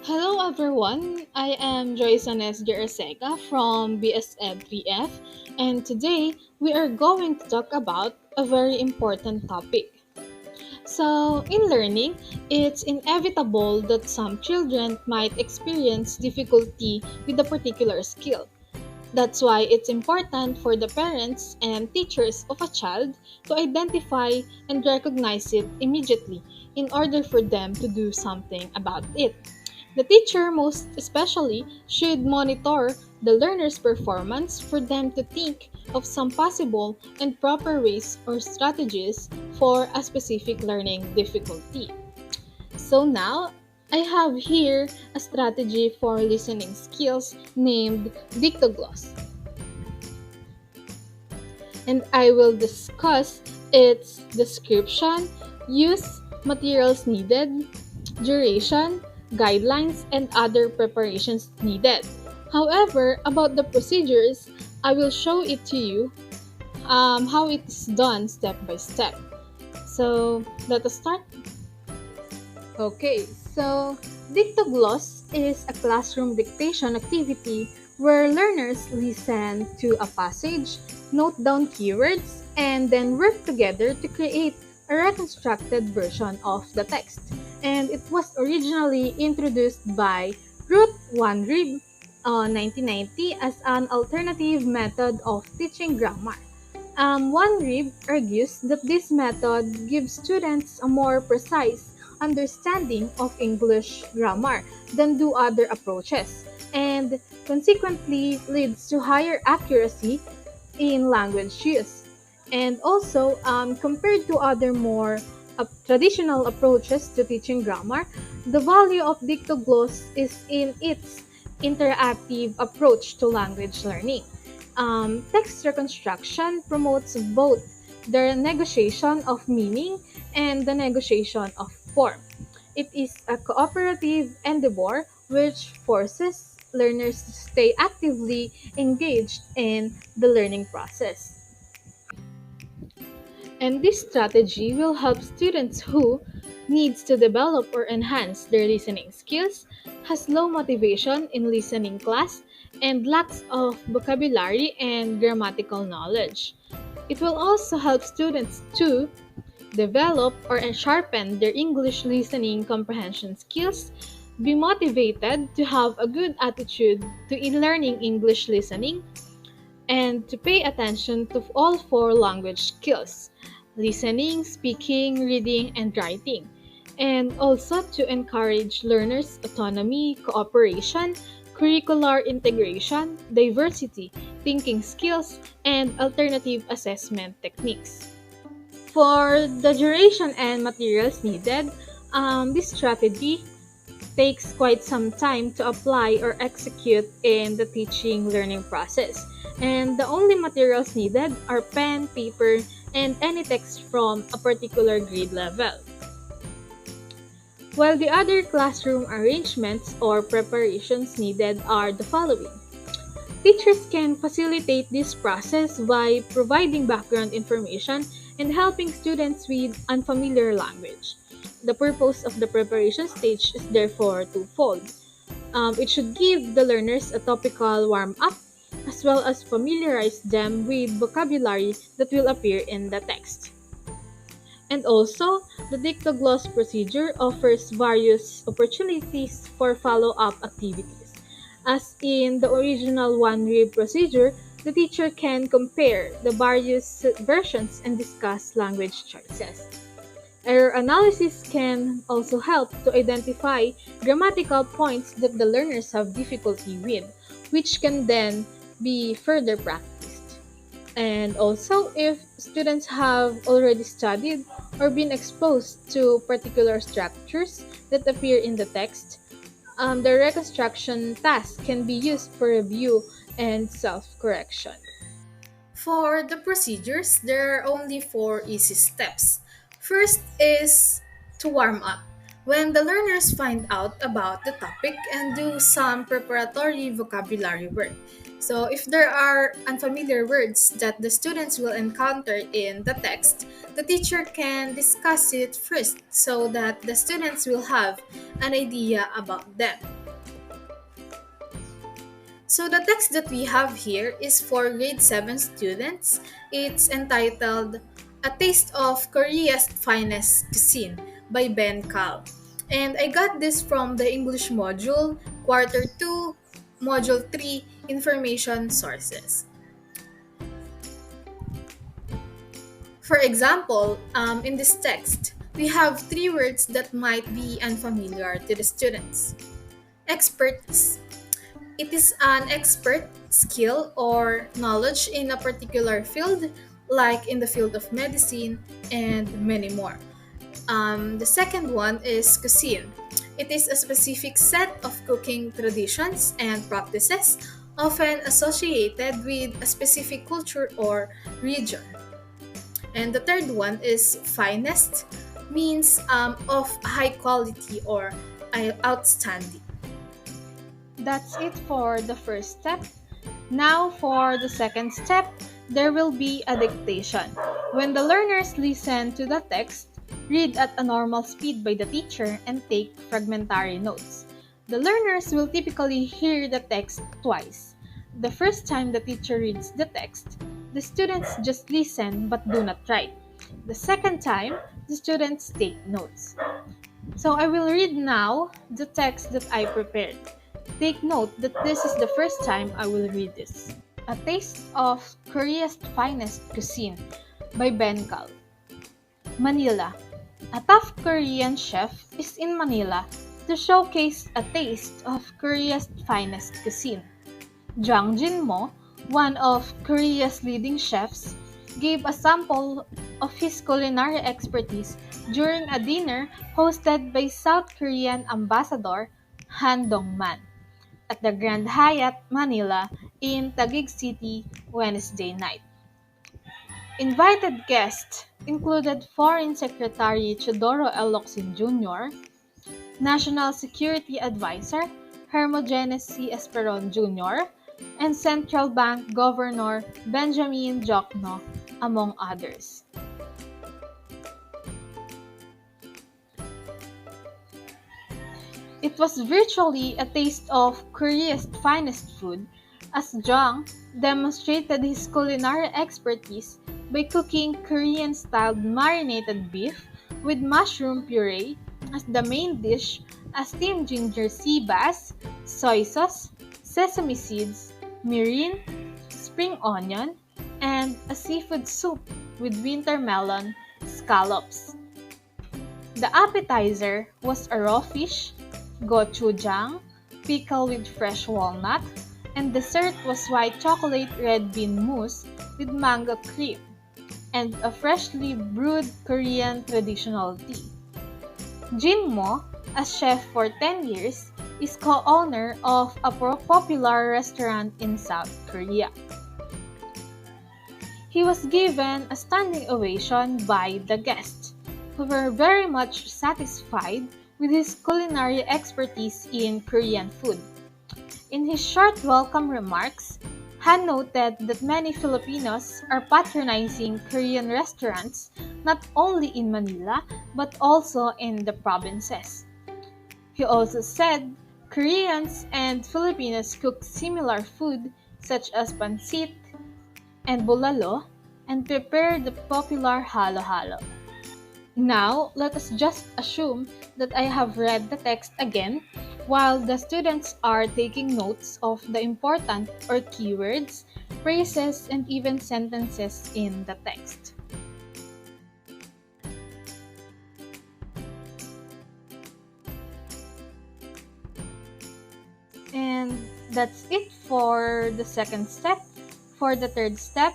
Hello everyone, I am Joyce ARCEGA from BSED 3F, and today we are going to talk about a very important topic. So, in learning, it's inevitable that some children might experience difficulty with a particular skill. That's why it's important for the parents and teachers of a child to identify and recognize it immediately in order for them to do something about it. The teacher, most especially, should monitor the learner's performance for them to think of some possible and proper ways or strategies for a specific learning difficulty. So now, I have here a strategy for listening skills named Dictogloss, and I will discuss its description, use, materials needed, duration, guidelines, and other preparations needed. However, about the procedures, I will show it to you how it is done step by step. So, let us start. Okay, so Dictogloss is a classroom dictation activity where learners listen to a passage, note down keywords, and then work together to create a reconstructed version of the text. And it was originally introduced by Ruth Van Rib 1990 as an alternative method of teaching grammar. One Rib argues that this method gives students a more precise understanding of English grammar than do other approaches, and consequently leads to higher accuracy in language use. And also, compared to other more traditional approaches to teaching grammar, the value of Dictogloss is in its interactive approach to language learning. Text reconstruction promotes both the negotiation of meaning and the negotiation of form. It is a cooperative endeavor which forces learners to stay actively engaged in the learning process. And this strategy will help students who needs to develop or enhance their listening skills, has low motivation in listening class, and lacks of vocabulary and grammatical knowledge. It will also help students to develop or sharpen their English listening comprehension skills, be motivated to have a good attitude to learning English listening, and to pay attention to all four language skills: listening, speaking, reading, and writing. And also to encourage learners' autonomy, cooperation, curricular integration, diversity, thinking skills, and alternative assessment techniques. For the duration and materials needed, this strategy takes quite some time to apply or execute in the teaching learning process. And the only materials needed are pen, paper, and any text from a particular grade level. While the other classroom arrangements or preparations needed are the following. Teachers can facilitate this process by providing background information and helping students with unfamiliar language. The purpose of the preparation stage is therefore twofold. It should give the learners a topical warm up as well as familiarize them with vocabulary that will appear in the text. And also, the Dictogloss procedure offers various opportunities for follow-up activities. As in the original one-read procedure, the teacher can compare the various versions and discuss language choices. Error analysis can also help to identify grammatical points that the learners have difficulty with, which can then be further practiced. And also, if students have already studied or been exposed to particular structures that appear in the text, the reconstruction task can be used for review and self-correction. For the procedures, there are only four easy steps. First is to warm up. When the learners find out about the topic and do some preparatory vocabulary work. So, if there are unfamiliar words that the students will encounter in the text, the teacher can discuss it first so that the students will have an idea about them. So the text that we have here is for grade 7 students. It's entitled A Taste of Korea's Finest Cuisine by Ben Kal. And I got this from the English module, quarter 2, module 3, information sources. For example, in this text, we have three words that might be unfamiliar to the students. Expertise. It is an expert skill or knowledge in a particular field, like in the field of medicine and many more. The second one is cuisine. It is a specific set of cooking traditions and practices, often associated with a specific culture or region. And the third one is finest, means of high quality or outstanding. That's it for the first step. Now for the second step, there will be a dictation. When the learners listen to the text, read at a normal speed by the teacher and take fragmentary notes. The learners will typically hear the text twice. The first time the teacher reads the text, the students just listen but do not write. The second time, the students take notes. So I will read now the text that I prepared. Take note that this is the first time I will read this. A Taste of Korea's Finest Cuisine by Ben Kal. Manila. A top Korean chef is in Manila to showcase a taste of Korea's finest cuisine. Jang Jin-mo, one of Korea's leading chefs, gave a sample of his culinary expertise during a dinner hosted by South Korean Ambassador Han Dong-man at the Grand Hyatt, Manila in Taguig City Wednesday night. Invited guests included Foreign Secretary Teodoro L. Locsin Jr., National Security Advisor Hermogenes C. Esperon Jr., and Central Bank Governor Benjamin Jokno, among others. It was virtually a taste of Korea's finest food, as Jang demonstrated his culinary expertise by cooking Korean-styled marinated beef with mushroom puree as the main dish, a steamed ginger sea bass, soy sauce, sesame seeds, mirin, spring onion, and a seafood soup with winter melon scallops. The appetizer was a raw fish, gochujang, pickle with fresh walnut, and dessert was white chocolate red bean mousse with mango cream, and a freshly brewed Korean traditional tea. Jin-mo, a chef for 10 years, is co-owner of a popular restaurant in South Korea. He was given a standing ovation by the guests, who were very much satisfied with his culinary expertise in Korean food. In his short welcome remarks, Han noted that many Filipinos are patronizing Korean restaurants not only in Manila but also in the provinces. He also said Koreans and Filipinos cook similar food such as pancit and bulalo and prepare the popular halo-halo. Now, let us just assume that I have read the text again while the students are taking notes of the important or keywords, phrases, and even sentences in the text. And that's it for the second step. For the third step,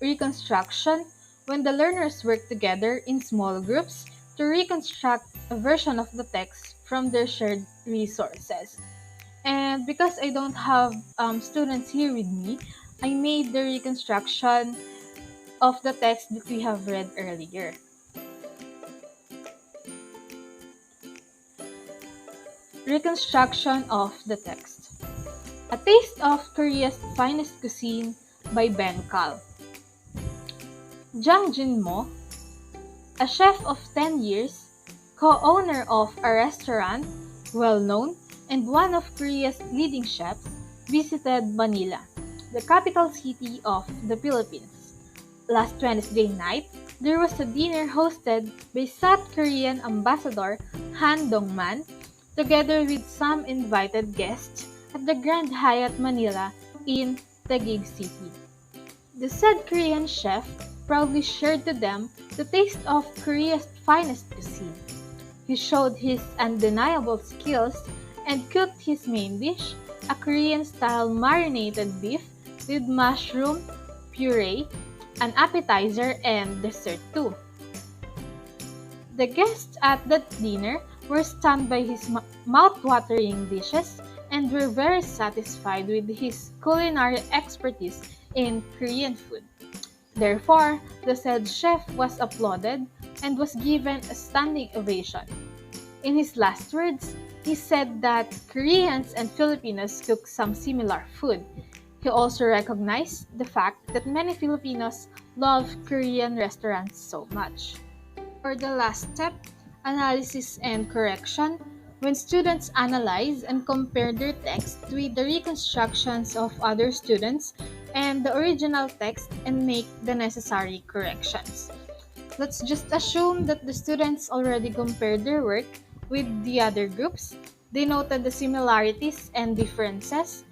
reconstruction, when the learners work together in small groups to reconstruct a version of the text from their shared resources. And because I don't have students here with me, I made the reconstruction of the text that we have read earlier. Reconstruction of the text. A Taste of Korea's Finest Cuisine by Ben Kal. Jang Jin-mo, a chef of 10 years, co-owner of a restaurant, well-known, and one of Korea's leading chefs, visited Manila, the capital city of the Philippines. Last Wednesday night, there was a dinner hosted by South Korean Ambassador Han Dong-man, together with some invited guests at the Grand Hyatt Manila in Taguig City. The said Korean chef proudly shared to them the taste of Korea's finest cuisine. He showed his undeniable skills and cooked his main dish, a Korean-style marinated beef with mushroom puree, an appetizer, and dessert too. The guests at that dinner were stunned by his mouth-watering dishes and were very satisfied with his culinary expertise in Korean food. Therefore, the said chef was applauded and was given a standing ovation. In his last words, he said that Koreans and Filipinos cook some similar food. He also recognized the fact that many Filipinos love Korean restaurants so much. For the last step, analysis and correction, when students analyze and compare their text with the reconstructions of other students and the original text and make the necessary corrections. Let's just assume that the students already compared their work with the other groups. They noted the similarities and differences.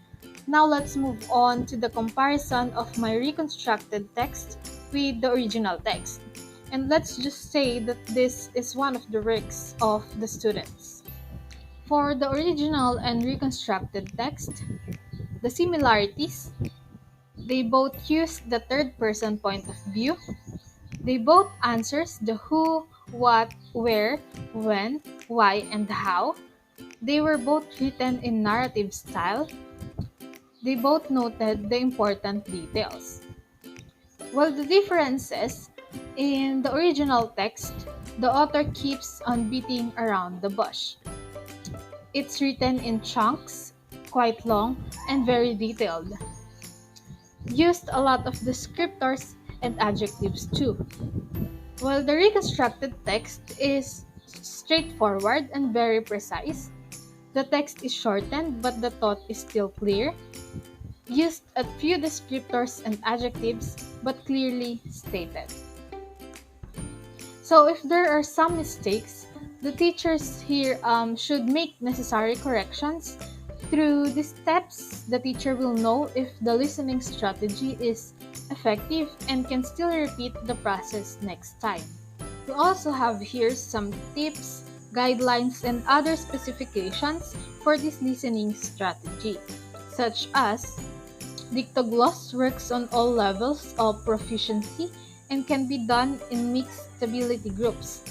Now let's move on to the comparison of my reconstructed text with the original text. And let's just say that this is one of the works of the students. For the original and reconstructed text, the similarities, they both use the third person point of view. They both answers the who, what, where, when, why, and how. They were both written in narrative style. They both noted the important details. While the differences in the original text, the author keeps on beating around the bush. It's written in chunks, quite long, and very detailed. Used a lot of descriptors and adjectives too. While the reconstructed text is straightforward and very precise, the text is shortened but the thought is still clear, used a few descriptors and adjectives but clearly stated. So if there are some mistakes, the teachers here should make necessary corrections. Through these steps, the teacher will know if the listening strategy is effective and can still repeat the process next time. We also have here some tips, guidelines, and other specifications for this listening strategy, such as Dictogloss works on all levels of proficiency and can be done in mixed stability groups.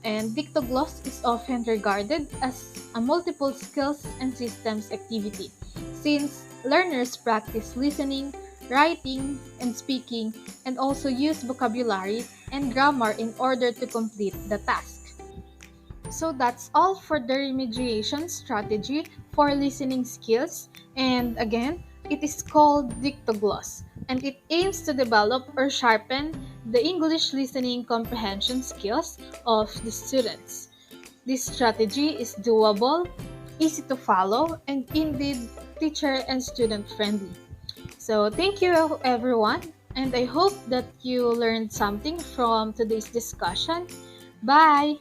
And Dictogloss is often regarded as a multiple skills and systems activity, since learners practice listening, writing, and speaking, and also use vocabulary and grammar in order to complete the task. So that's all for the remediation strategy for listening skills. And again, it is called Dictogloss, and it aims to develop or sharpen the English listening comprehension skills of the students. This strategy is doable, easy to follow, and indeed teacher and student friendly. So thank you everyone, and I hope that you learned something from today's discussion. Bye!